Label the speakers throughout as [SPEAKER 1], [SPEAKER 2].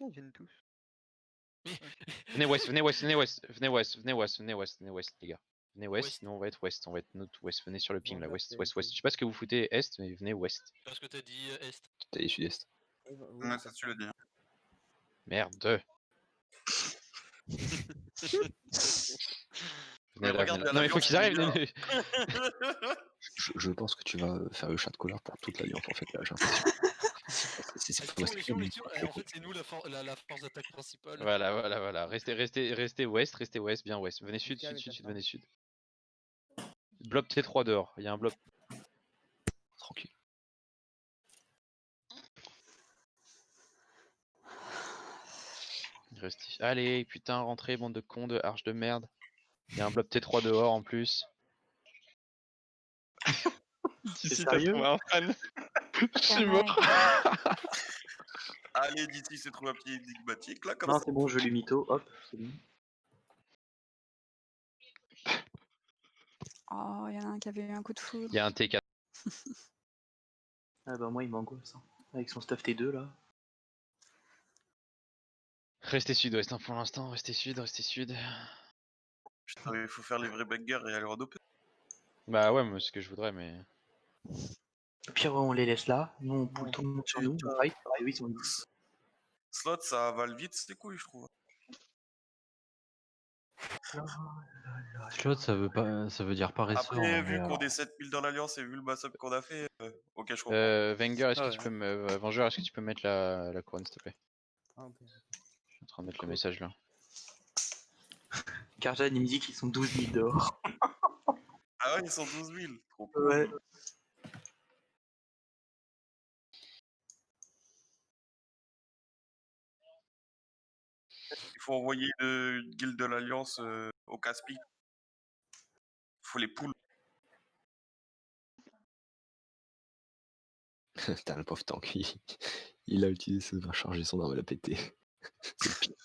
[SPEAKER 1] ils viennent tous.
[SPEAKER 2] Venez ouest, venez ouest, venez ouest, venez ouest, venez ouest, venez ouest, venez ouest, les gars. Venez ouest,
[SPEAKER 3] Ouest.
[SPEAKER 2] sinon on va être ouest, on va être notre ouest. Venez sur le ping là,
[SPEAKER 4] Bon,
[SPEAKER 2] ouest,
[SPEAKER 4] c'est-
[SPEAKER 2] ouest, ouest. Je sais pas ce que vous foutez est, mais venez ouest.
[SPEAKER 3] Parce que t'as dit est.
[SPEAKER 5] T'as les sud-est.
[SPEAKER 4] Oui,
[SPEAKER 6] Ouais, ça tu l'as dit.
[SPEAKER 2] Merde. Venez là,
[SPEAKER 6] regarde,
[SPEAKER 2] venez là.
[SPEAKER 6] il y a
[SPEAKER 2] Non mais faut
[SPEAKER 6] l'alliance
[SPEAKER 2] qu'ils arrivent.
[SPEAKER 6] qui est
[SPEAKER 2] venez.
[SPEAKER 5] Je pense que tu vas faire le chat de colère pour toute l'alliance en fait là, j'ai l'impression. C'est pas
[SPEAKER 3] Mission, en fait, c'est nous la force d'attaque principale.
[SPEAKER 2] Voilà, voilà, voilà. Restez ouest, bien ouest. Venez sud,
[SPEAKER 4] Calme,
[SPEAKER 2] sud, sud, sud,
[SPEAKER 4] calme.
[SPEAKER 2] venez sud. Blob T3 dehors, il y a un blob.
[SPEAKER 5] Tranquille.
[SPEAKER 2] Restez. Allez, putain, rentrez, bande de cons, de arche de merde. Il y a un blob T3 dehors en plus.
[SPEAKER 1] C'est sérieux?
[SPEAKER 2] un fan. Je suis
[SPEAKER 7] Pareil.
[SPEAKER 2] mort.
[SPEAKER 6] Allez, d'ici c'est trouvé un pied énigmatique là comme
[SPEAKER 1] Non,
[SPEAKER 6] ça.
[SPEAKER 1] c'est bon, je lui mytho, hop, c'est bon.
[SPEAKER 7] Oh, il y en a un qui avait eu un coup de foudre.
[SPEAKER 2] Il y a un T4.
[SPEAKER 1] Ah bah moi il m'angoisse, hein. Avec son stuff T2 là.
[SPEAKER 2] Restez sud-ouest hein, pour l'instant, restez sud, restez sud.
[SPEAKER 6] Putain, il faut faire les vrais backers et aller en OP.
[SPEAKER 2] Bah ouais, moi c'est ce que je voudrais, mais.
[SPEAKER 1] Au pire on les laisse là, nous on pull tout le monde sur nous, pareil, oui ils sont 10.
[SPEAKER 6] Slot ça avale vite ses couilles je trouve.
[SPEAKER 8] Slot, ça veut dire paresseux.
[SPEAKER 6] Après
[SPEAKER 8] hein,
[SPEAKER 6] vu
[SPEAKER 8] mais,
[SPEAKER 6] qu'on est 7000 dans l'alliance et vu le mass-up qu'on a fait, ok je comprends.
[SPEAKER 2] Wenger, est-ce que
[SPEAKER 1] Ah
[SPEAKER 2] tu
[SPEAKER 1] ouais.
[SPEAKER 2] peux me. Vengeur, est-ce que tu peux mettre la couronne s'il te plaît?
[SPEAKER 4] Ah, ok.
[SPEAKER 2] Je suis en train de mettre le message là.
[SPEAKER 1] Karjan il me dit qu'ils sont 12 000 dehors.
[SPEAKER 6] Ah ouais ils sont 12 000, trop cool.
[SPEAKER 1] Ouais.
[SPEAKER 6] Il faut envoyer le guild de l'alliance au Caspi. Faut les poules.
[SPEAKER 5] T'as un pauvre tank, il a utilisé ça va charger son arme, elle a pété. C'est le pire.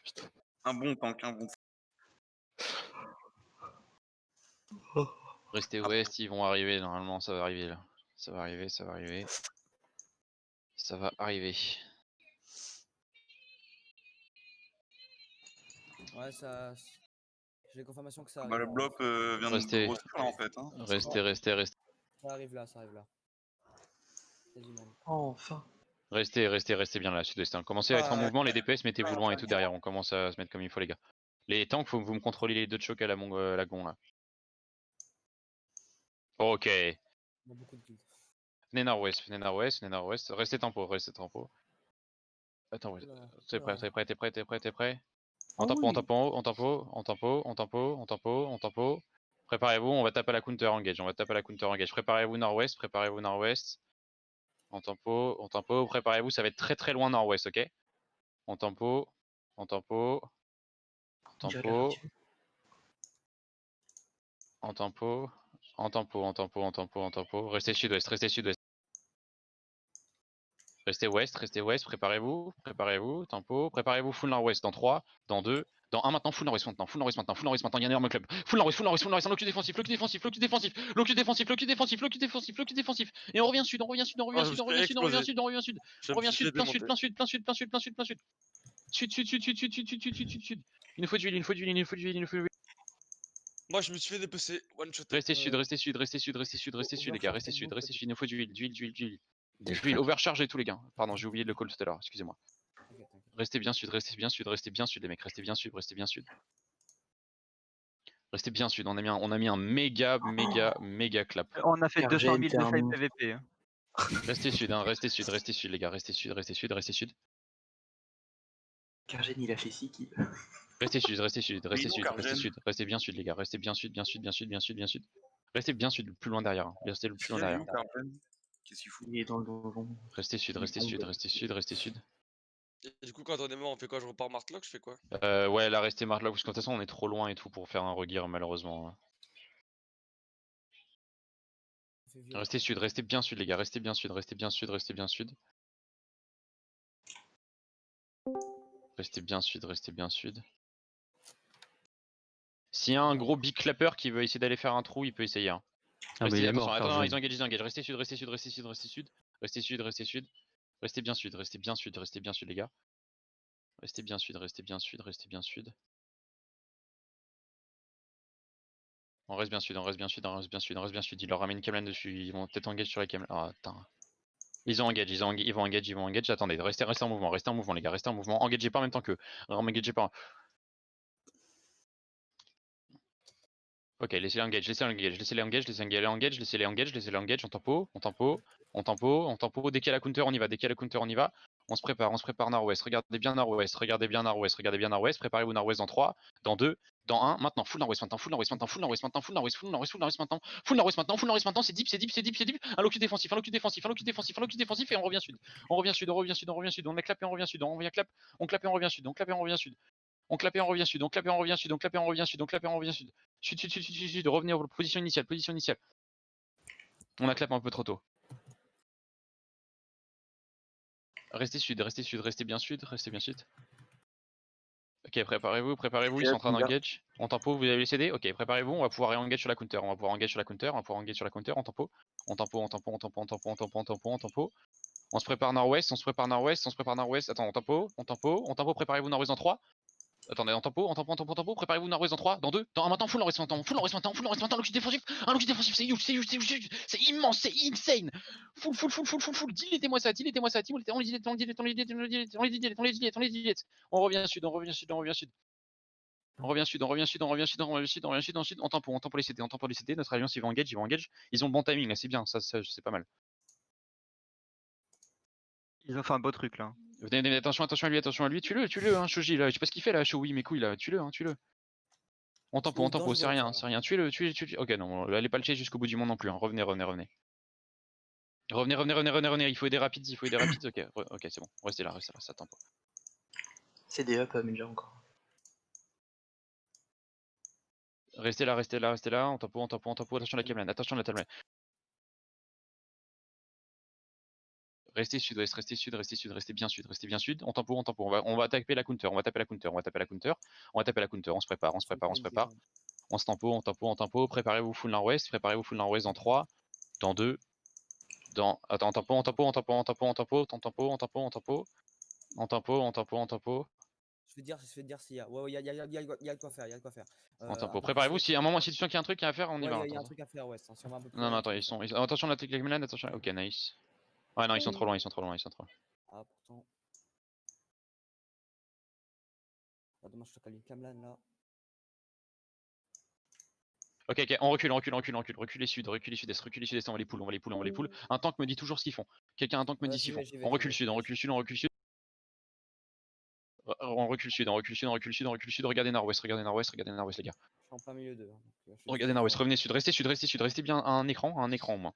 [SPEAKER 5] Putain.
[SPEAKER 6] Un bon tank, un bon.
[SPEAKER 2] Restez ouest, ils vont arriver, normalement ça va arriver là. Ça va arriver, ça va arriver. Ça va arriver.
[SPEAKER 4] Ouais, ça. J'ai confirmation que ça arrive.
[SPEAKER 6] Bah le
[SPEAKER 4] hein.
[SPEAKER 6] blob vient
[SPEAKER 2] Restez.
[SPEAKER 6] de grossir là en fait. Hein.
[SPEAKER 2] Restez.
[SPEAKER 4] Ça arrive là, ça arrive là. Quasiment.
[SPEAKER 1] Enfin.
[SPEAKER 2] Restez bien là, sud-ouest. Hein. Commencez à être en mouvement, les DPS, mettez-vous loin et tout derrière. On commence à se mettre comme il faut, les gars. Les tanks, faut que vous me contrôlez les deux chocs à la gon là. Ok.
[SPEAKER 4] Il y a beaucoup de guildes.
[SPEAKER 2] Venez nord-ouest. Restez tempo. Attends, ouais.
[SPEAKER 4] Oula,
[SPEAKER 2] T'es prêt?
[SPEAKER 1] Ah
[SPEAKER 2] En
[SPEAKER 1] oui.
[SPEAKER 2] tempo. Préparez-vous, on va taper à la counter engage. Préparez-vous nord-ouest. En tempo. Préparez-vous, ça va être très très loin nord-ouest, ok? En tempo. Restez sud-ouest. Restez ouest, préparez-vous, tempo, préparez-vous full nord-ouest dans 3, dans 2, dans 1 maintenant, full nord-ouest maintenant, il y a un énorme club. Full nord-ouest, un locus défensif, et on revient sud, plein sud. Sud. Il nous faut d'huile.
[SPEAKER 3] Moi, je me suis fait dépecer. One shot.
[SPEAKER 2] Restez sud, les gars, restez sud, il nous faut d'huile.
[SPEAKER 5] Déjà,
[SPEAKER 2] D'huile, overcharge et tous les gars. Pardon, j'ai oublié de le call tout à l'heure, excusez-moi.
[SPEAKER 4] Ok, t'inquiète.
[SPEAKER 2] Restez bien sud, les mecs, restez bien sud. Restez bien sud, on a mis un méga clap.
[SPEAKER 1] On a fait Karjan, 200 000 t'es de un fight monstre. PVP. Hein.
[SPEAKER 2] Restez sud les gars, restez sud.
[SPEAKER 1] Karjan il a fait 6 kills.
[SPEAKER 2] Restez sud.
[SPEAKER 6] Karjan.
[SPEAKER 2] Restez bien sud les gars, restez bien sud. Restez bien sud, le plus loin derrière. Restez le plus loin derrière.
[SPEAKER 6] Qu'est-ce qu'il fout?
[SPEAKER 1] Il est dans le donjon.
[SPEAKER 2] Restez sud.
[SPEAKER 3] Et du coup, quand on est mort, on fait quoi? Je repars Martlock, je fais quoi?
[SPEAKER 2] Ouais, là restez Martlock, parce que de toute façon on est trop loin et tout pour faire un regear malheureusement.
[SPEAKER 4] On fait vieux.
[SPEAKER 2] Restez sud, restez bien sud les gars, restez bien sud. Restez bien sud. S'il y a un gros big clapper qui veut essayer d'aller faire un trou, il peut essayer. Hein.
[SPEAKER 8] Ah, mais il est
[SPEAKER 2] Attention,
[SPEAKER 8] mort.
[SPEAKER 2] attends,
[SPEAKER 8] Karjan.
[SPEAKER 2] ils engagent. Restez sud. Restez bien sud, restez bien sud, restez bien sud les gars. Restez bien sud, restez bien sud, restez bien sud. On reste bien sud, on reste bien sud, on reste bien sud, on reste bien sud. Ils leur ramènent une Kemlan dessus, ils vont peut-être engage sur les Kemlan. Ah putain. Ils ont engage, ils vont engage, ils vont engage. Attendez, restez en mouvement les gars, restez en mouvement. Engagez pas en même temps qu'eux. Engagez pas. Ok, laissez-les engage, laissez-les engage, laissez-les engage, laissez-les engage, laissez-les engage, laissez-les engage, on tempo, on tempo, on tempo, on tempo, dès qu'il y a la counter on y va, dès qu'il y a la counter on y va, on se prépare nord-ouest, regardez bien nord-ouest, regardez bien nord-ouest, regardez bien nord-ouest, préparez-vous nord-ouest dans 3, dans 2, dans 1, maintenant, full nord-ouest maintenant, full nord-ouest maintenant, full nord-ouest maintenant, full nord-ouest, full nord-ouest, full nord-ouest maintenant, full nord-ouest maintenant, full nord-ouest maintenant, c'est deep, c'est deep, c'est deep, c'est deep, un locus défensif, un locus défensif, un locus défensif, un locus défensif et on revient sud, on revient sud, on revient sud, on revient sud, on a clap et on revient sud, on revient clap, on clap et on revient sud, on clap et on revient sud. On clap et on revient sud, on clap et on revient sud, on clap et on revient sud, on clap et on revient sud. Sud, sud, sud, sud, sud, sud, revenez aux position initiale, position initiale. On a clap un peu trop tôt. Restez sud, restez sud, restez bien sud, restez bien sud. Ok, préparez-vous, préparez-vous, ils sont en train d'engage. On tempo, vous avez les CD. Ok, préparez-vous, on va pouvoir engage sur la counter, on va pouvoir engage sur la counter, on va pouvoir engage sur la counter, on tempo. On tempo, on tempo, on tempo, on tempo, on tempo, on tempo, on tempo. On se prépare nord-ouest, on se prépare nord-ouest, on se prépare nord-ouest. Attends, on tempo, on tempo, on tempo, préparez-vous nord-ouest en 3. Attendez, en tempo, préparez-vous nord-ouest dans 3, dans 2, dans 1 maintenant, full nord-ouest maintenant, full nord-ouest maintenant, full nord-ouest maintenant, locus défensif, un locus défensif, c'est huge, c'est huge, c'est huge, c'est immense, c'est insane. Full, dilatez-moi ça, dilatez-moi ça, on les dilate, on les dilate, on les dilate, on les dilate, on les dilate, on les dilate, on les dilate. On revient sud, on revient sud, on revient sud. On revient sud, on revient sud, on revient sud, on revient sud, on revient sud, ensuite on tempo les CD, on tempo les CD, notre alliance ils vont engage, ils vont engage. Ils ont le bon timing là, c'est bien, ça c'est pas mal.
[SPEAKER 9] Ils ont fait un beau truc là.
[SPEAKER 2] Venez, attention à lui, tue-le, hein, Shoji là, je sais pas ce qu'il fait là, Showi, mes couilles là, tue-le, hein, tue-le. On tempo, c'est rien, tuez-le. Ok, non, allez pas le chase jusqu'au bout du monde non plus, hein. Revenez. Revenez, il faut aider rapides, ok, c'est bon, restez là, ça tempo.
[SPEAKER 1] C'est des up, mais déjà encore.
[SPEAKER 2] Restez là, on tempo, attention à la Kemlan, attention à la Talman. Restez sud, restez bien sud, on tempo, on va taper la counter, on va taper la counter, on se prépare. On se tempo, préparez-vous full nord-ouest dans 3, dans 2, dans... Attends, on tempo.
[SPEAKER 4] Je vais te dire s'il y a. Ouais, il y a de quoi faire, il y a de quoi faire.
[SPEAKER 2] En tempo. Préparez-vous, si à un moment, si tu sens qu'il y a un truc à faire, on y va.
[SPEAKER 4] Il y a un truc à faire, ouais. Si on va un peu plus
[SPEAKER 2] Non,
[SPEAKER 4] loin,
[SPEAKER 2] attends,
[SPEAKER 4] il y a un truc à faire.
[SPEAKER 2] attention, la technique Milan, attention. Ok, nice. Ouais, non, ils sont trop loin.
[SPEAKER 4] Ah, pourtant. Ah, dommage, je te cale une Kamlan là.
[SPEAKER 2] Ok, on recule, reculez sud, reculez sud-est, on va les poules. Un tank me dit toujours ce qu'ils font. Un tank me dit ce qu'ils font. On recule sud. On recule sud, regardez nord-ouest, les gars.
[SPEAKER 4] Je suis en plein milieu d'eux.
[SPEAKER 2] Regardez nord-ouest, revenez sud, restez sud, restez bien à un écran au moins.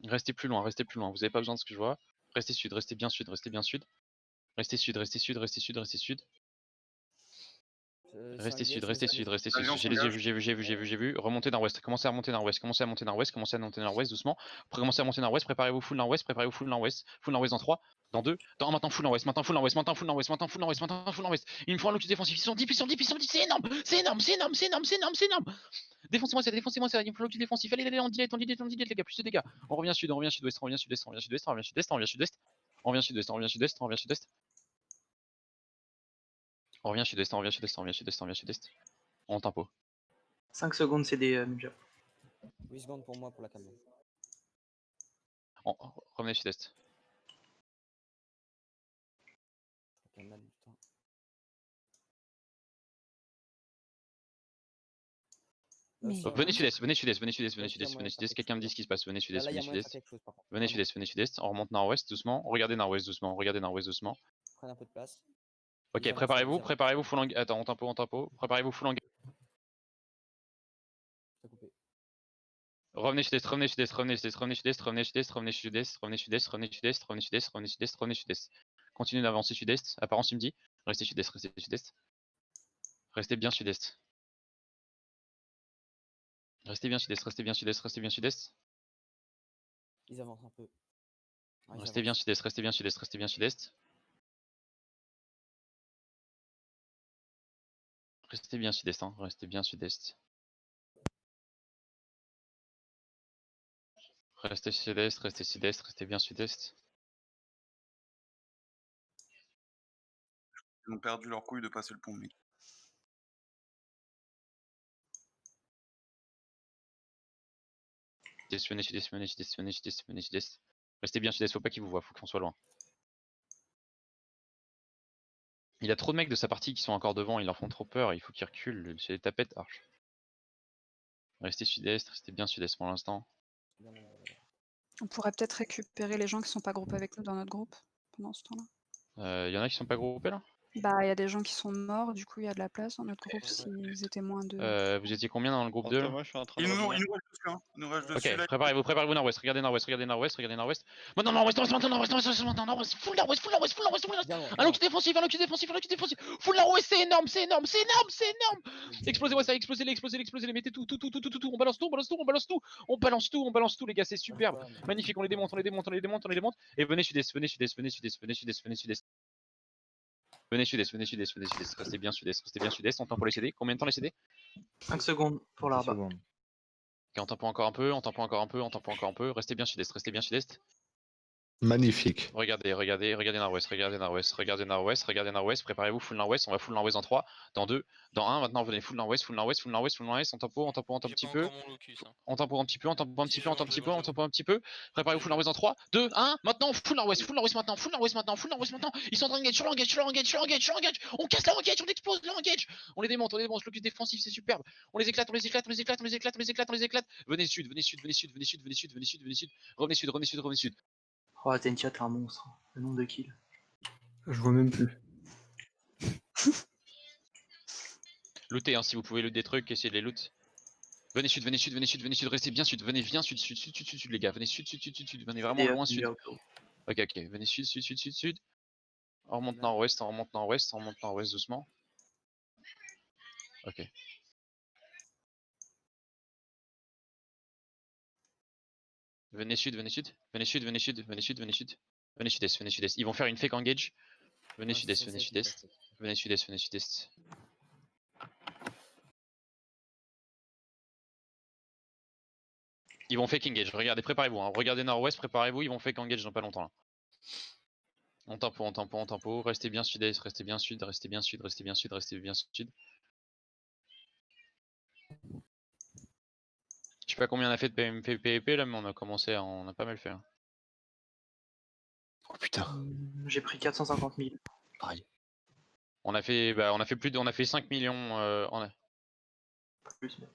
[SPEAKER 2] Restez plus loin, vous avez pas besoin de ce que je vois. Restez sud, restez bien sud. Restez sud. Restez sud. J'ai vu. Remontez nord-ouest. Commencez à monter nord-ouest doucement. Commencez à monter nord-ouest. Préparez-vous full nord-ouest. Full nord-ouest dans 3, dans 2, dans 1. Maintenant full nord-ouest. Il me faut un locus défensif. Ils sont deep. C'est énorme. Défoncez-moi ça. Il me faut un locus défensif. Allez, on dilate, les gars. Plus de dégâts. On revient sud-ouest. On revient sud-est. On tempo.
[SPEAKER 1] 5 secondes, c'est des Ninja.
[SPEAKER 4] 8 secondes pour moi pour la Kamlan.
[SPEAKER 2] Revenez sud-est.
[SPEAKER 4] Kamlan, putain.
[SPEAKER 7] Mais-
[SPEAKER 2] Venez sud-est. Quelqu'un me dit ce qui se passe. Venez sud-est. Venez sud-est. On remonte nord-ouest doucement. Regardez nord-ouest doucement.
[SPEAKER 4] Prenez un peu de place.
[SPEAKER 2] Ok, préparez-vous full engage. Attends, on tempo. Préparez-vous full engage.
[SPEAKER 4] C'est coupé.
[SPEAKER 2] Revenez sud-est. Continuez d'avancer sud-est. Apparence, il me dit. Restez sud-est. Restez bien sud-est.
[SPEAKER 4] Ils avancent un peu. Ouais, ils
[SPEAKER 2] Restez bien
[SPEAKER 4] avancent.
[SPEAKER 2] sud-est. Restez bien sud-est. Restez bien sud-est. Restez bien sud-est. Restez bien sud-est. Restez bien sud-est.
[SPEAKER 6] Ils ont perdu leur couille de passer le pont, mec.
[SPEAKER 2] Venez sud-est, venez sud-est, venez sud-est, venez sud-est. Restez bien sud-est, faut pas qu'ils vous voient, faut qu'on soit loin. Il a trop de mecs de sa partie qui sont encore devant, ils leur font trop peur, il faut qu'ils reculent, c'est des tapettes arche. Restez sud-est, restez bien sud-est pour l'instant.
[SPEAKER 7] On pourrait peut-être récupérer les gens qui sont pas groupés avec nous dans notre groupe pendant ce temps-là.
[SPEAKER 2] Y en a qui sont pas groupés là?
[SPEAKER 7] Bah, il y a des gens qui sont morts, du coup, il y a de la place dans notre groupe s'ils étaient moins de.
[SPEAKER 2] Vous étiez combien dans le groupe 2 là?
[SPEAKER 9] Moi, je suis en train
[SPEAKER 6] Il
[SPEAKER 9] de
[SPEAKER 6] nous
[SPEAKER 9] revenir.
[SPEAKER 6] reste dessus, hein. Il nous reste dessus,
[SPEAKER 2] Ok,
[SPEAKER 6] là.
[SPEAKER 2] préparez-vous nord-ouest, regardez nord-ouest, regardez nord-ouest, regardez nord-ouest. Maintenant nord-ouest, maintenant nord-ouest, maintenant nord-ouest, full nord-ouest, full nord-ouest, full nord-ouest, full nord-ouest.
[SPEAKER 4] Viens, viens.
[SPEAKER 2] Un look défensif, un look défensif, un look défensif. Full nord-ouest, c'est énorme, c'est énorme, c'est énorme, c'est énorme. Explosez-moi ça, explosez-les, explosez-les, explosez-les, mettez tout, on balance tout, on balance tout, on balance tout, on balance tout, on balance tout les gars, c'est superbe. Magnifique, on les démonte, on les démonte, on les démonte, on les démonte. Et venez sud-est, venez sud-est, venez sud-est, venez sud-est, venez sud-est. Venez sud-est, venez sud-est, venez sud-est, restez bien sud-est, on tente pour les CD. Combien de temps les CD?
[SPEAKER 1] 5 secondes pour l'arbre.
[SPEAKER 2] Ok, on tape encore un peu, on tape encore un peu, on tape encore un peu. Restez bien sud-est, restez bien sud-est.
[SPEAKER 5] Magnifique.
[SPEAKER 2] Regardez nord-ouest, regardez nord-ouest, regardez nord-ouest, regardez nord-ouest, préparez-vous, full nord-ouest, on va full nord-ouest dans 3, dans 2, dans 1, maintenant venez full nord-ouest, full nord-ouest, full nord-ouest, full nord-ouest, on tempo un petit peu, on tempo un petit peu, on tempo un petit peu, on tempo un petit peu, on tempo un petit peu, préparez-vous full nord-ouest dans 3, 2, 1, maintenant full nord-ouest maintenant, full nord-ouest maintenant, full nord-ouest maintenant, ils sont en train de engage, sur l'engage, on casse la engage, on explose l'engage, on les démonte, le locus défensif, c'est superbe, on les éclate, venez sud, venez sud, venez sud, venez sud, venez sud, venez sud, venez sud, revenez sud, revenez sud, revenez sud.
[SPEAKER 1] Oh, Zentia, t'es un monstre. Le nombre de kills.
[SPEAKER 8] Je vois même plus.
[SPEAKER 2] Lootez, hein, si vous pouvez loot des trucs, essayez de les loot. Venez sud, venez sud, venez sud, venez sud, restez bien sud, venez bien sud, sud les gars, venez sud, venez vraiment loin sud. Ok, venez sud. On remonte nord-ouest, on remonte nord-ouest doucement. Ok. Venez sud, venez sud. Venez sud-est. Ils vont faire une fake engage. Venez sud-est. Venez sud-est. Ils vont fake engage, regardez, préparez-vous, hein. Regardez nord-ouest, préparez-vous, ils vont fake engage dans pas longtemps là. On tempo, restez bien sud-est, restez bien sud. Je sais pas combien on a fait de PvP là, mais on a pas mal fait. Hein.
[SPEAKER 5] Oh putain.
[SPEAKER 1] J'ai pris 450 000.
[SPEAKER 5] Pareil.
[SPEAKER 2] On a fait 5 millions.
[SPEAKER 1] Plus, mais...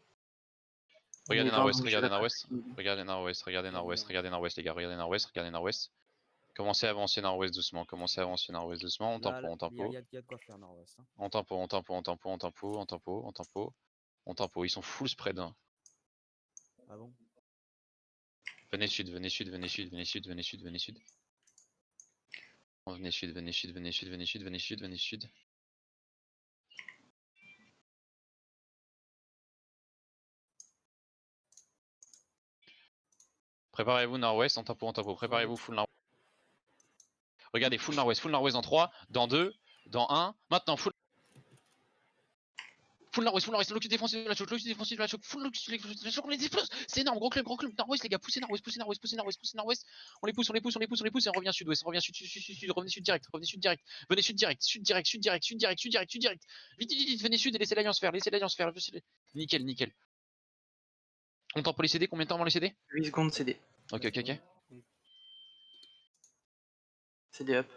[SPEAKER 2] Regardez
[SPEAKER 1] Mais
[SPEAKER 2] nord-ouest,
[SPEAKER 1] pardon,
[SPEAKER 2] regardez
[SPEAKER 1] j'ai
[SPEAKER 2] nord-ouest. Regardez nord-ouest les gars, regardez nord-ouest. Commencez à avancer nord-ouest doucement, on tempo.
[SPEAKER 4] Il y a de quoi faire nord-ouest. Hein.
[SPEAKER 2] On tempo, ils sont full spread. Hein.
[SPEAKER 4] Ah bon?
[SPEAKER 2] Venez sud. Venez sud. Préparez-vous nord-ouest, on tempo, préparez-vous full nord-ouest. Regardez, full nord-ouest dans 3, dans 2, dans 1, maintenant full nord-ouest, locus défensif de la choc, full locus de la choc, on les explose, c'est énorme, gros club, nord-ouest les gars, poussez nord-ouest, on les pousse, et on revient sud-ouest, revenez sud direct, venez sud direct, vite, venez sud et laissez l'alliance faire, nickel. On tempo les CD, combien de temps avant les CD?
[SPEAKER 1] 8 secondes CD.
[SPEAKER 2] Ok.
[SPEAKER 1] CD up.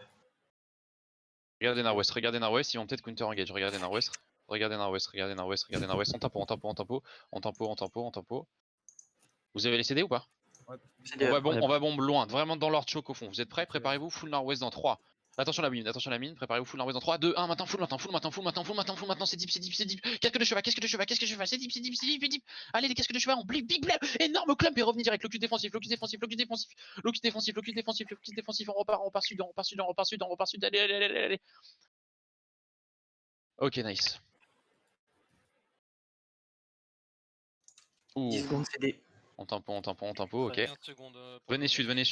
[SPEAKER 2] Regardez nord-ouest, ils vont peut-être counter engage, regardez nord-ouest, on tempo. Vous avez les CD ou pas?
[SPEAKER 1] CD up.
[SPEAKER 2] On va bombe loin, vraiment dans leur choke au fond. Vous êtes prêts? Préparez-vous, full nord-ouest dans 3. Attention à la mine, préparez-vous full nord-ouest dans 3, 2, 1, maintenant, full maintenant, c'est deep. Casque de cheval, c'est deep. Allez, les casques de cheval, on big blab, énorme clump et revenez direct, locus défensif, on repart sud, allez. Ok, nice.
[SPEAKER 1] 10 secondes CD.
[SPEAKER 2] On tempo, ok. Venez sud, venez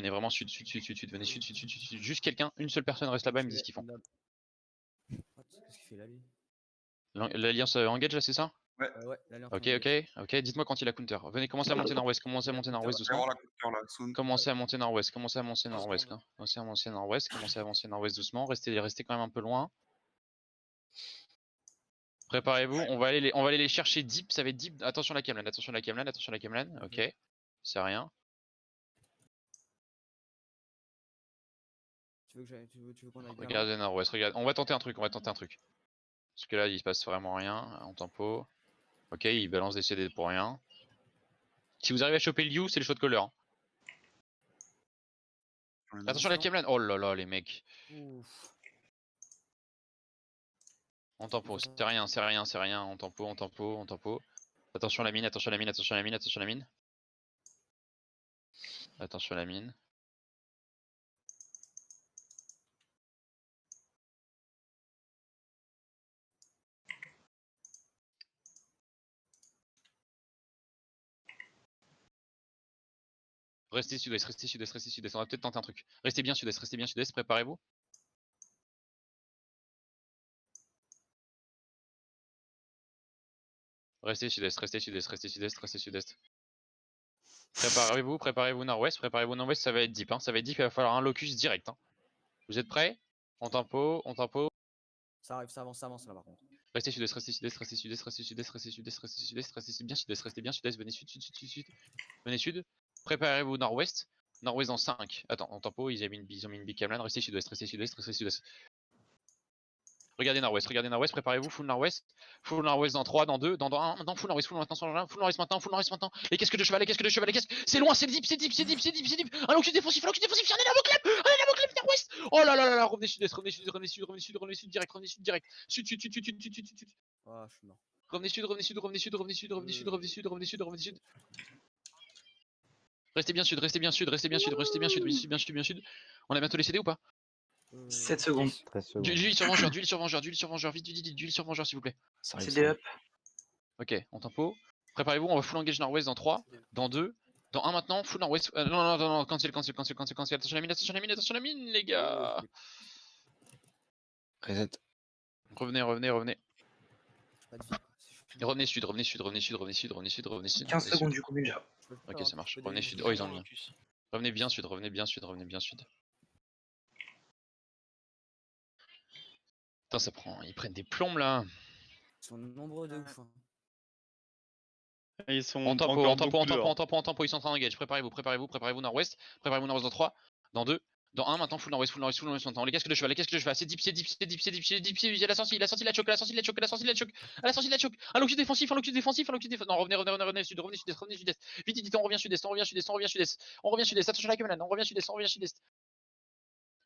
[SPEAKER 2] vraiment sud, venez sud. Juste quelqu'un, une seule personne reste là-bas, ils me disent ce qu'ils font.
[SPEAKER 4] Qu'est-ce qu'il fait là lui?
[SPEAKER 2] L'alliance engage là, c'est ça?
[SPEAKER 4] Ouais, l'alliance
[SPEAKER 2] Ok,
[SPEAKER 4] engage.
[SPEAKER 2] ok, dites-moi quand il a counter. Venez, commencez à monter nord-ouest, commencez à monter nord-ouest
[SPEAKER 6] Je vais
[SPEAKER 2] doucement.
[SPEAKER 6] avoir la couleur là, soon.
[SPEAKER 2] Commencez à monter nord-ouest, commencez à monter
[SPEAKER 3] 3
[SPEAKER 2] nord-ouest.
[SPEAKER 3] secondes.
[SPEAKER 2] Commencez à monter nord-ouest, commencez à avancer nord-ouest doucement. Restez quand même un peu loin. Préparez-vous, on va aller les chercher deep, ça va être deep. Attention la Cameline, attention la Cameline, attention la Cameline. Ok, c'est rien.
[SPEAKER 4] Tu veux qu'on aille bien
[SPEAKER 2] Regardez nord-ouest, regardez. On va tenter un truc, Parce que là, il se passe vraiment rien en tempo. Ok, il balance des CD pour rien. Si vous arrivez à choper Liu, c'est le shot caller. Attention la Cameline. Oh là là, les mecs.
[SPEAKER 4] Ouf.
[SPEAKER 2] En tempo, c'est rien. En tempo. Attention la mine. Attention la mine. Restez sud-ouest. On va peut-être tenter un truc. Restez bien sud-est, préparez-vous. Restez sud-est. Préparez-vous nord-ouest, ça va être deep, ça va être deep, il va falloir un locus direct. Vous êtes prêts? On tempo.
[SPEAKER 4] Ça arrive, ça avance là par contre.
[SPEAKER 2] Restez sud-est, bien sud-est, venez sud. Préparez-vous nord-ouest dans 5. Attends, en tempo, ils ont mis une big cameline, restez sud-ouest. Regardez nord-ouest, préparez-vous, full nord-ouest dans 3, dans 2, dans 1, dans full nord-ouest maintenant. Les casques de cheval, c'est loin, c'est deep. Un locus défensif, il y a un énorme clap nord-ouest. Oh là là, revenez sud-est, direct. Sud.
[SPEAKER 4] Oh, je suis mort.
[SPEAKER 2] Revenez sud. Restez bien sud. On a bientôt les CD ou pas?
[SPEAKER 1] 7 secondes.
[SPEAKER 2] D'huile sur vengeur, vite, d'huile sur vengeur s'il vous plaît.
[SPEAKER 1] CD up.
[SPEAKER 2] Ok, on tempo. Préparez-vous, on va full engage nord-ouest dans 3, dans 2, dans 1 maintenant, full nord-ouest. Non, cancel. Attention la mine, les gars.
[SPEAKER 5] Reset.
[SPEAKER 2] Revenez.
[SPEAKER 4] Pas de vie.
[SPEAKER 2] Revenez sud.
[SPEAKER 1] 15 secondes du coup déjà.
[SPEAKER 2] Ok, ça marche. Revenez sud. Oh, ils ont le lien. Revenez bien sud. Putain, ça prend. Ils prennent des plombes là.
[SPEAKER 4] Ils sont nombreux de ouf.
[SPEAKER 10] Ils sont
[SPEAKER 2] En tempo,
[SPEAKER 10] encore beaucoup dehors.
[SPEAKER 2] ils sont en train d'engage. Préparez-vous nord-ouest dans 3, dans 2, dans 1 maintenant, full nord-ouest maintenant. Les casques de cheval, c'est deep. Il a sorti la choke. Un locus défensif. Non, revenez sud-est. Vite, on revient sud-est. On revient sud-est. Attention la caméra, on revient sud-est.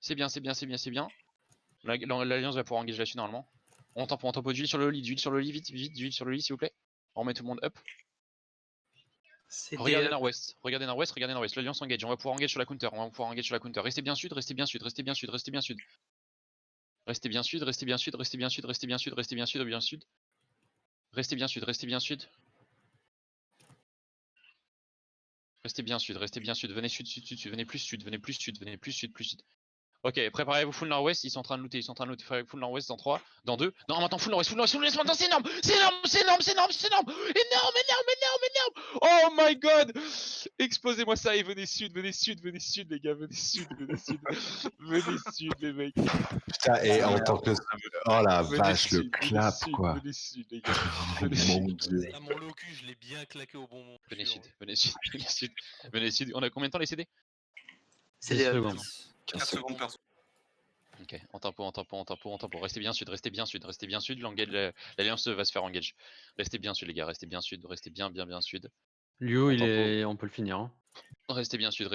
[SPEAKER 2] C'est bien. L'alliance va pouvoir engager là-dessus normalement. On tempo d'huile sur le lit, vite, d'huile sur le lit s'il vous plaît. On remet tout le monde up. Regardez nord-ouest. L'alliance engage. On va pouvoir engager sur la counter. Restez bien sud. Restez bien sud. Venez sud. Ok, préparez-vous full nord-ouest, ils sont en train de looter, préparez-vous full nord-ouest dans 3, dans 2, dans 1 maintenant, full nord-ouest maintenant, c'est énorme. Énorme. Oh my god. Exposez-moi ça et venez sud les gars, venez sud les mecs.
[SPEAKER 5] Putain, et en tant que. Oh la vache, le clap quoi.
[SPEAKER 2] Venez sud les gars.
[SPEAKER 5] Mon dieu.
[SPEAKER 3] Ah, mon locus, je l'ai bien claqué au bon moment.
[SPEAKER 2] Venez sud. On a combien de temps les CD?
[SPEAKER 1] CD up.
[SPEAKER 6] 15 secondes perso.
[SPEAKER 2] Ok, en tempo. Restez bien sud. L'alliance va se faire engage. Restez bien sud les gars, restez bien sud.
[SPEAKER 8] Liu, on peut le finir. Hein.
[SPEAKER 2] Restez bien sud.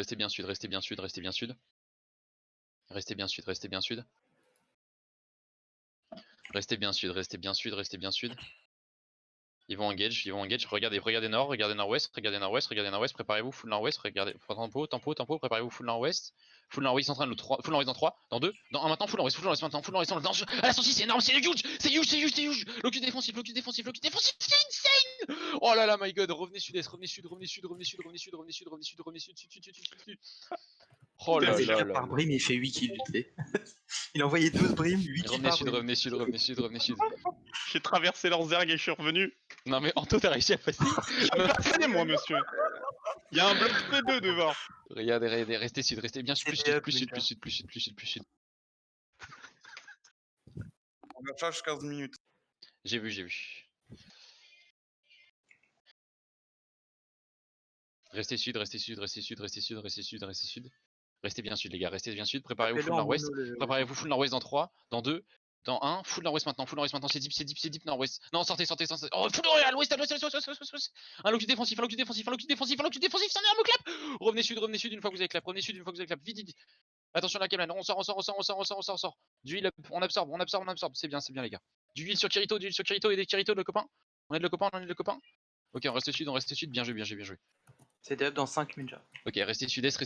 [SPEAKER 2] Ils vont engage. Regardez nord-ouest. Préparez-vous, full nord-ouest. Tempo. Préparez-vous, full nord-ouest. Full nord-ouest en train de full nord-ouest dans 3, dans 2, dans 1 maintenant, full nord-ouest maintenant. À la sortie, c'est énorme, c'est huge. Locus défensif, c'est insane. Oh là là, my god, revenez sud-est. Oh là là.
[SPEAKER 1] Par Brim, il fait 8 kills. Il a envoyé 12 Brim, 8 kills.
[SPEAKER 2] Revenez sud.
[SPEAKER 10] J'ai traversé leur zerg et je suis revenu.
[SPEAKER 2] Non mais Anto, t'as réussi à passer.
[SPEAKER 10] Passez moi monsieur. Il y a un bloc P2 devant.
[SPEAKER 2] Regardez, restez sud, restez bien sud, plus
[SPEAKER 1] C'était
[SPEAKER 2] sud,
[SPEAKER 1] up,
[SPEAKER 2] plus sud,
[SPEAKER 1] Ninja.
[SPEAKER 2] plus sud, plus sud, plus sud, plus sud.
[SPEAKER 6] On a charge 15 minutes.
[SPEAKER 2] J'ai vu. Restez sud, restez sud, restez sud, restez sud, restez sud, restez sud. Restez bien sud les gars, restez bien sud, préparez-vous
[SPEAKER 1] Fais-le
[SPEAKER 2] full
[SPEAKER 1] en
[SPEAKER 2] nord-ouest.
[SPEAKER 1] mono, le-
[SPEAKER 2] Préparez-vous full nord-ouest dans 3, dans 2, dans 1, full nord-ouest maintenant, c'est deep nord-ouest. Non, sortez. Oh, full nord-ouest, à l'ouest, à l'ouest. Un locus défensif, ça en est un me clap. Revenez sud une fois que vous avez clap, vite. Attention à la caméra, on sort. Du heal up, on absorbe, c'est bien les gars. Du heal sur Kirito, et des Kirito le copain. On aide le copain. Ok, on reste sud, bien joué.
[SPEAKER 1] C'était up dans 5 Ninja.
[SPEAKER 2] Ok, restez sud-est.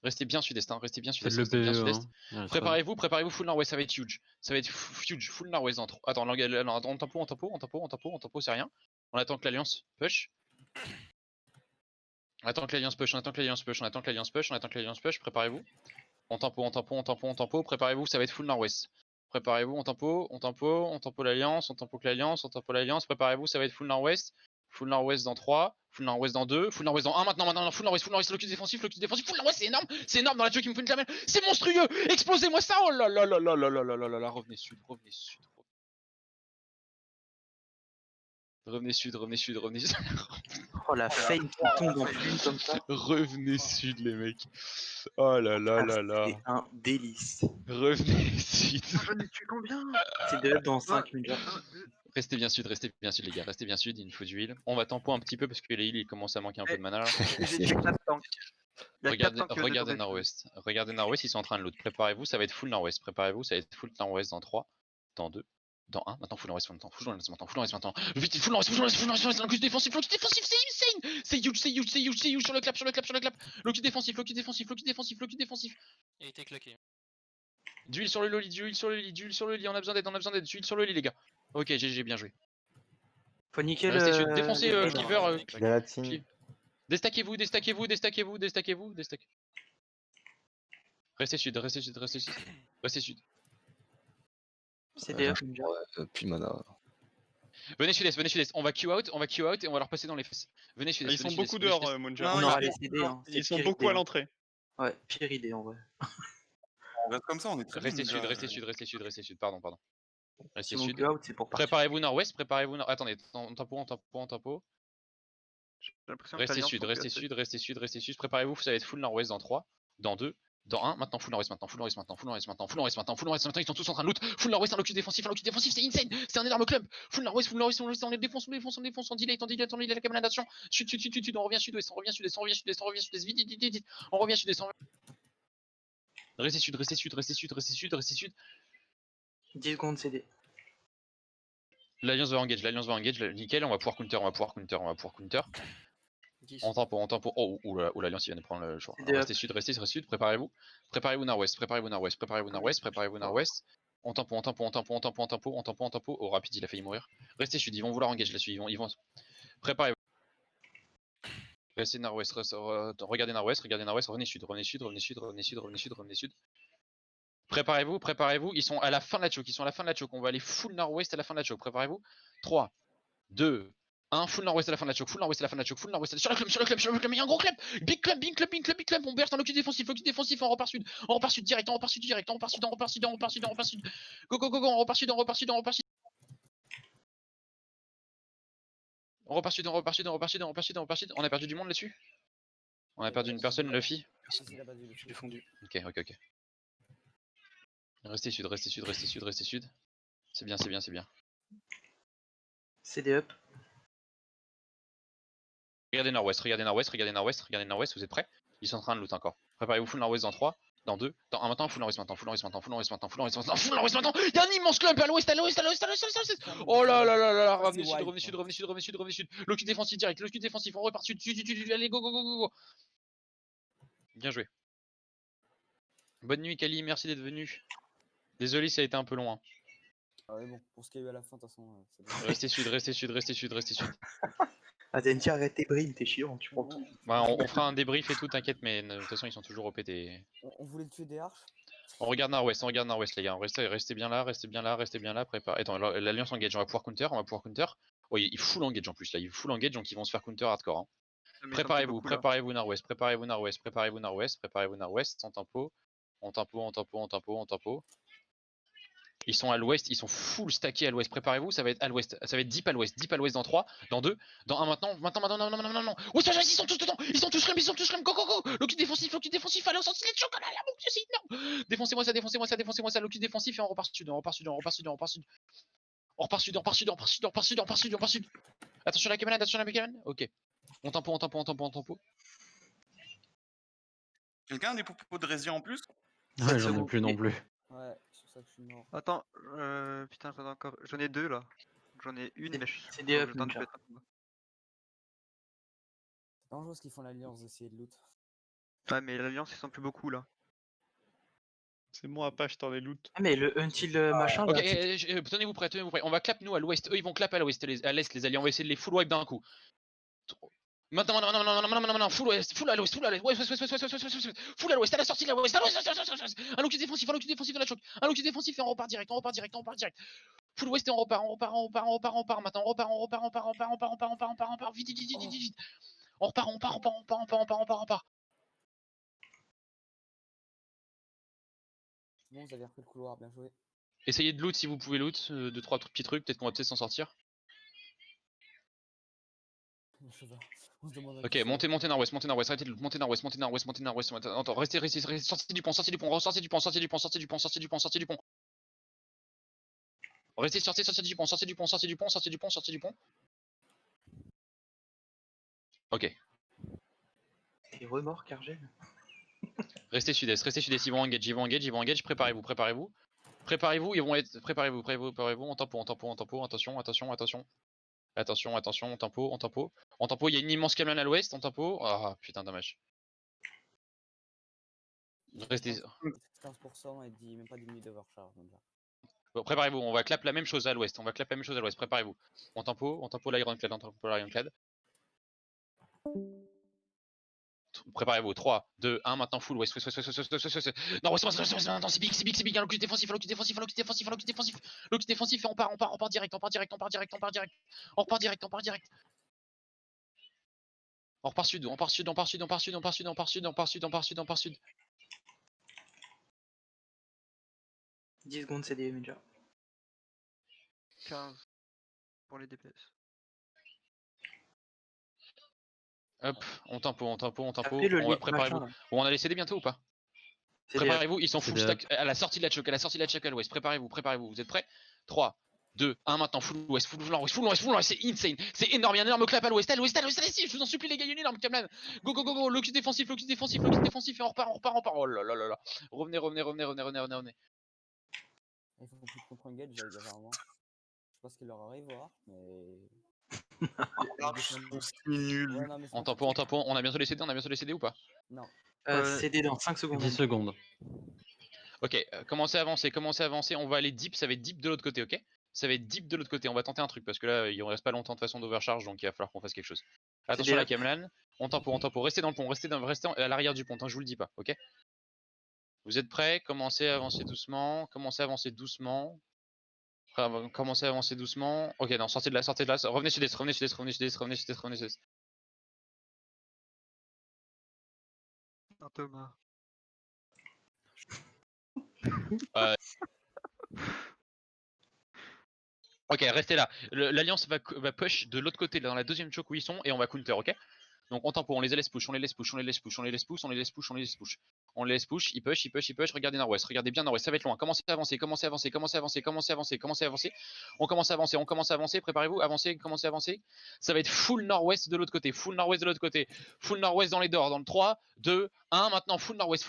[SPEAKER 2] Restez bien sud-est,
[SPEAKER 8] Faites le PE. Hein.
[SPEAKER 2] Préparez-vous full nord-ouest, ça va être huge. Full nord-ouest dans 3. Attends, on tempo, c'est rien. On attend que l'alliance push. On attend que l'alliance push, préparez-vous. On tempo, préparez-vous, ça va être full nord-ouest. Préparez-vous, on tempo l'alliance, préparez-vous, ça va être full nord-ouest. Full nord-ouest dans 3, full nord-ouest dans 2, full nord-ouest dans 1, maintenant, full nord-ouest, locus défensif, full nord-ouest, c'est énorme dans la queue qui me fait une clamelle, c'est monstrueux, explosez-moi ça, oh là là, revenez sud.
[SPEAKER 1] Oh la fame qui tombe en plume comme ça.
[SPEAKER 2] Revenez sud les mecs. Oh là là.
[SPEAKER 1] C'est un délice.
[SPEAKER 2] Revenez sud.
[SPEAKER 1] Je ne tue combien? C'est de up dans 5 Ninja.
[SPEAKER 2] Restez bien sud les gars, restez bien sud, il nous faut du heal. On va tempo un petit peu parce que les heals il commence à manquer un peu de mana là. Regardez nord-ouest, ils sont en train de loot. Préparez-vous, ça va être full nord-ouest, dans 3, dans 2, dans 1, maintenant full nord-ouest maintenant. Vite, full nord-ouest, locus défensif, c'est insane. C'est huge sur le clap. Locus défensif.
[SPEAKER 3] Il a été claqué.
[SPEAKER 2] Du heal sur le lit, on a besoin d'aide, du heal sur le lit les gars. Ok, GG, bien joué.
[SPEAKER 1] Faut niquer
[SPEAKER 2] Restez
[SPEAKER 1] le...
[SPEAKER 2] sud, défoncez
[SPEAKER 1] le-
[SPEAKER 2] Cleaver. Déstaquez-vous. Restez sud.
[SPEAKER 1] C'est des up Ninja.
[SPEAKER 5] Puis mana.
[SPEAKER 2] Venez sud-est, on va queue out et on va leur passer dans les fesses. Venez sud-est.
[SPEAKER 10] Ils sont beaucoup dehors, Monja.
[SPEAKER 6] Non,
[SPEAKER 1] On
[SPEAKER 6] il y
[SPEAKER 1] aura
[SPEAKER 6] a-
[SPEAKER 1] les CD. Hein.
[SPEAKER 10] Ils sont beaucoup à l'entrée.
[SPEAKER 1] Ouais, pire idée en vrai.
[SPEAKER 6] On reste comme ça, on est très bien,
[SPEAKER 2] Restez
[SPEAKER 6] Ninja.
[SPEAKER 2] sud, pardon. Restez
[SPEAKER 1] Si on
[SPEAKER 2] sud.
[SPEAKER 1] go out, c'est pour partir.
[SPEAKER 2] Préparez-vous nord-ouest, Attendez, en tempo.
[SPEAKER 9] J'ai l'impression que
[SPEAKER 2] Restez
[SPEAKER 9] l'Alliance
[SPEAKER 2] sud, restez sud. Préparez-vous, ça va être full nord-ouest dans 3, dans 2, dans 1. Maintenant, full nord-ouest maintenant. Ils sont tous en train de loot. Full nord-ouest, un locus défensif, c'est insane. C'est un énorme club. Full nord-ouest, on les défonce, on delay la caméra. Sud, on revient sud-ouest, vite. On revient sud-est, Restez sud.
[SPEAKER 1] 10 secondes CD.
[SPEAKER 2] L'alliance va engage, nickel, on va pouvoir counter. On tempo. Oh, l'alliance il vient de prendre le choix.
[SPEAKER 1] C'est
[SPEAKER 2] Restez sud, préparez-vous nord-ouest. On tempo. Oh, rapide, il a failli mourir. Restez sud, ils vont vouloir engage là-dessus, ils vont. Préparez-vous. Restez nord-ouest, regardez nord-ouest, revenez sud. Préparez-vous, ils sont à la fin de la choke, on va aller full nord-ouest à la fin de la choke, préparez-vous. 3, 2, 1, full nord-ouest à la fin de la choke, sur la club, il y a un gros club, big club, on berge un locus défensif, on repart sud, direct, on repart sud, go, on repart sud. On repart sud, on a perdu du monde là-dessus. On a perdu une personne, Luffy.
[SPEAKER 4] Je
[SPEAKER 1] l'ai fondu.
[SPEAKER 2] Ok. Restez sud. C'est bien.
[SPEAKER 1] CD up.
[SPEAKER 2] Regardez nord-ouest, vous êtes prêts? Ils sont en train de loot encore. Préparez-vous full nord-ouest dans 3, dans 2, dans 1 maintenant, full nord-ouest maintenant. Il y a un immense clump à l'ouest. Oh là, revenez sud. Locus défensif direct, on repart sud, allez, go. Bien joué. Bonne nuit Kali, merci d'être venu. Désolé, ça a été un peu long. Hein.
[SPEAKER 4] Ah ouais, bon, pour ce qu'il y a eu à la fin, de toute façon.
[SPEAKER 2] Restez sud.
[SPEAKER 1] Ah, t'as une tir, arrête tes brimes, t'es chiant, tu prends tout.
[SPEAKER 2] Ouais, on fera un débrief et tout, t'inquiète, mais de toute façon, ils sont toujours OP.
[SPEAKER 4] On voulait tuer des arches.
[SPEAKER 2] On regarde nord-ouest, les gars. Restez bien là, préparez. Attends, l'alliance engage, on va pouvoir counter. Oh, il full engage en plus là, il full engage, donc ils vont se faire counter hardcore. Hein. Préparez-vous nord-ouest, préparez-vous nord-ouest, en tempo. Ils sont à l'ouest, ils sont full stackés à l'ouest, préparez-vous, ça va être à l'ouest, ça va être deep à l'ouest dans 3, dans 2, dans 1 maintenant, non. Ouais, ils sont tous dedans, ils sont tous rem, go. Locus défensif, allez, on sortit les chocs, là, mon dieu, c'est énorme. Défoncez-moi ça, locus défensif et on repart sud. On repart sud. Attention à la caméra, ok. On tempo.
[SPEAKER 6] Quelqu'un a des propos de rési en plus?
[SPEAKER 8] Ouais, j'en ai plus non plus.
[SPEAKER 4] Ouais, c'est pour ça que je suis mort.
[SPEAKER 9] Attends, putain, j'en ai deux là. J'en ai une, mais je
[SPEAKER 1] C'est des up,
[SPEAKER 9] le temps de
[SPEAKER 1] Ninja.
[SPEAKER 9] péter.
[SPEAKER 4] C'est dangereux ce qu'ils font l'alliance d'essayer de loot.
[SPEAKER 9] Ouais, mais l'alliance, ils sont plus beaucoup là.
[SPEAKER 10] C'est moi, Apache, dans les loot.
[SPEAKER 1] Ah, mais le until machin
[SPEAKER 2] Ok,
[SPEAKER 1] là. c'est-
[SPEAKER 2] tenez-vous prêts. On va clap nous à l'ouest. Eux ils vont clap à l'ouest, à l'est les alliés. On va essayer de les full wipe d'un coup. Maintenant, full à l'ouest, full à l'ouest, full à l'ouest, à la sortie de l'ouest, un locus défensif dans la choc, un locus défensif et on repart direct. Full ouest et on repart. Maintenant, on repart, vite. On repart.
[SPEAKER 4] C'est bon, vous avez repris le couloir, bien joué.
[SPEAKER 2] Essayez de loot si vous pouvez loot, 2-3 petits trucs, peut-être qu'on va s'en sortir.
[SPEAKER 4] Le cheval. On se demande à
[SPEAKER 2] Ok,
[SPEAKER 4] qui c'est.
[SPEAKER 2] montez nord-ouest, arrêtez de loot, montez nord-ouest. Attends, restez, sortez du pont. Sortez du pont. Restez, sortez du pont. Sortez du pont. Sortez du pont. Ok.
[SPEAKER 1] T'es remords, Cargel.
[SPEAKER 2] Restez sud-est, ils vont engage, préparez-vous. Ils vont être. Préparez-vous, on tempo, attention, on tempo, il y a une immense camion à l'ouest, on tempo. Ah putain, dommage. Restez.
[SPEAKER 4] 15% et même pas 10 minutes d'overcharge.
[SPEAKER 2] Bon, préparez-vous, on va clap la même chose à l'ouest, préparez-vous. On tempo l'Ironclad. Préparez-vous, 3, 2, 1, maintenant full west. Non, maintenant c'est big, un locus défensif, et on part direct. On repart sud.
[SPEAKER 1] 10 secondes CD, Ninja.
[SPEAKER 9] 15 pour les DPS.
[SPEAKER 2] Hop, on tempo.
[SPEAKER 1] Tapez le lead
[SPEAKER 2] Préparez-vous.
[SPEAKER 1] machin, là.
[SPEAKER 2] Bon, on a les CD bientôt ou pas?
[SPEAKER 1] CD.
[SPEAKER 2] Préparez-vous, ils sont full
[SPEAKER 8] CD.
[SPEAKER 2] stack à la sortie de la choc, à l'ouest. Préparez-vous, vous êtes prêts? 3, 2, 1, maintenant full west, c'est insane, c'est énorme, il y a un énorme clap à l'ouest, allez, je vous en supplie les gars, il y a une énorme camlan. Go, locus défensif, et on repart. Oh là là. Revenez.
[SPEAKER 4] Il faut plus de contre-engage, apparemment. Je sais pas ce qu'il leur arrive, voir, mais.
[SPEAKER 6] Nul.
[SPEAKER 4] Ouais, non, mais c'est
[SPEAKER 2] On
[SPEAKER 4] pas
[SPEAKER 2] tempo,
[SPEAKER 4] ça.
[SPEAKER 2] on a bientôt les CD ou pas?
[SPEAKER 4] Non.
[SPEAKER 1] CD dans 5 secondes.
[SPEAKER 8] 10 secondes.
[SPEAKER 2] Ok, commencez à avancer, on va aller deep, ça va être deep de l'autre côté, ok? On va tenter un truc, parce que là, il ne reste pas longtemps de façon d'overcharge, donc il va falloir qu'on fasse quelque chose. Attention à la Camlan, on tempo, restez dans le pont, restez à l'arrière du pont, je vous le dis pas, ok? Vous êtes prêts? Commencez à avancer doucement. Ok, non, sortez de là. Revenez sud-est.
[SPEAKER 9] Non, Thomas.
[SPEAKER 2] Ok, restez là. L'alliance va push de l'autre côté, dans la deuxième choke où ils sont, et on va counter, ok? Donc on tempo, on les laisse push, ils push, regardez nord-ouest, regardez bien nord-ouest, ça va être loin, commencez à avancer, on commence à avancer, préparez-vous, commencez à avancer, ça va être full nord-ouest de l'autre côté, full nord-ouest dans les doors, dans le 3, 2, 1, maintenant full nord-ouest,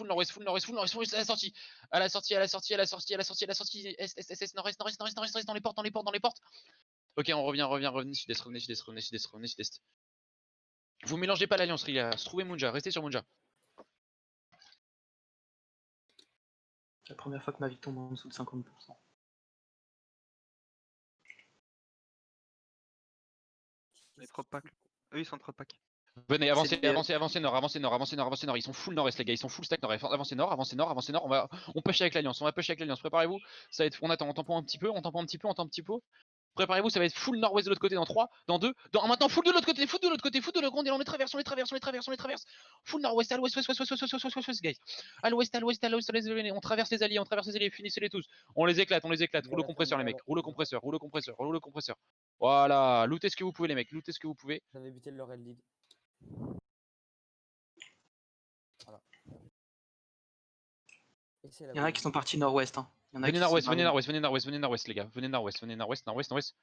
[SPEAKER 2] à la sortie, est, nord-est, dans les portes. Ok, on revient, revenez sud-est. Vous mélangez pas l'alliance, Riga. Trouvez Munja, restez sur Munja.
[SPEAKER 1] La première fois que ma vie tombe en dessous de 50%.
[SPEAKER 9] Les trop packs. Eux, ils sont trop packs.
[SPEAKER 2] Venez, avancez,
[SPEAKER 1] des-
[SPEAKER 2] avancez, avancez nord, avancez nord, avancez nord, avancez nord. Ils sont full nord-est, les gars, ils sont full stack nord. Avancez nord, avancez nord, avancez nord. On push avec l'alliance, on va push avec l'alliance. Préparez-vous. Ça va être, on attend, on tampon un petit peu, on tampon un petit peu, on tampon un petit peu. Préparez-vous, ça va être full nord-ouest de l'autre côté dans 3, dans 2, dans maintenant full de l'autre côté, full de l'autre côté, full de l'autre côté, on les traverse, on les traverse, on les traverse, on les traverse. Full nord-ouest, à l'ouest, ouest, ouest, ouest, ouest, ouest, ouest, ouest, ouest, guys. À l'ouest, à l'ouest, à l'ouest, on traverse les alliés, finissez-les tous. On les éclate, roule le compresseur les mecs, roule le compresseur, roule le compresseur, roule le compresseur. Voilà, lootez ce que vous pouvez les mecs, lootez ce que vous pouvez.
[SPEAKER 4] J'avais buté le red lead. Voilà. Et c'est la
[SPEAKER 1] Il y en a
[SPEAKER 4] bonne
[SPEAKER 1] qui sont
[SPEAKER 4] idée.
[SPEAKER 1] partis nord-ouest. Hein. Il y en a
[SPEAKER 2] Venez
[SPEAKER 1] qui
[SPEAKER 2] nord-ouest,
[SPEAKER 1] sont
[SPEAKER 2] venez nord-ouest, venez nord-ouest, venez nord-ouest les gars, venez nord-ouest, venez nord-ouest, nord-ouest, nord-ouest.